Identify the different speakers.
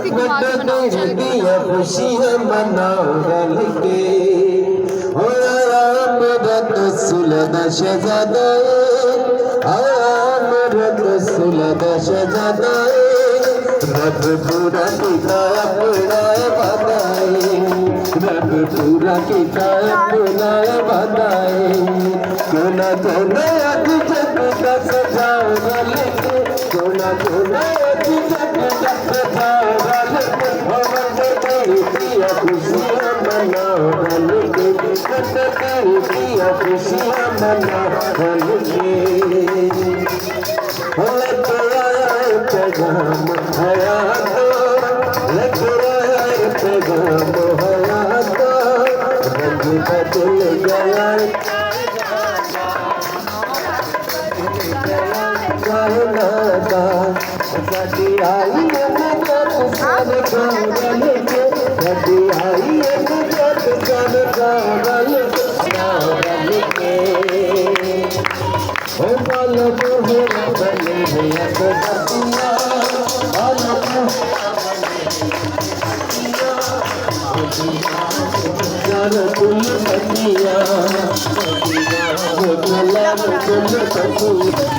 Speaker 1: फिर घुमा के बनाओ चल के
Speaker 2: खुशियाँ मनाओ रल के हो आया मेरा सुलदा शहज़ादा आया मेरा सुलदा शहज़ादा रब पूरा किया अपना वादाए रब पूरा किया अपना वादाए क्यों ना आज जग का सजाओ रल के क्यों ना आज जग का सजाओ रल के खुशियाँ मनाओ रल के खुशियाँ मनाओ रल के लेके आया पैगाम हयात लेके आया पैगाम हयात रंग बदल गया कहनादा साडी आई नजर सन गावल के साडी आई नजर सन गावल के ओ बालो हो बने भैया तो बतिया बालो जान तुम बतिया वो चला तुम बतिया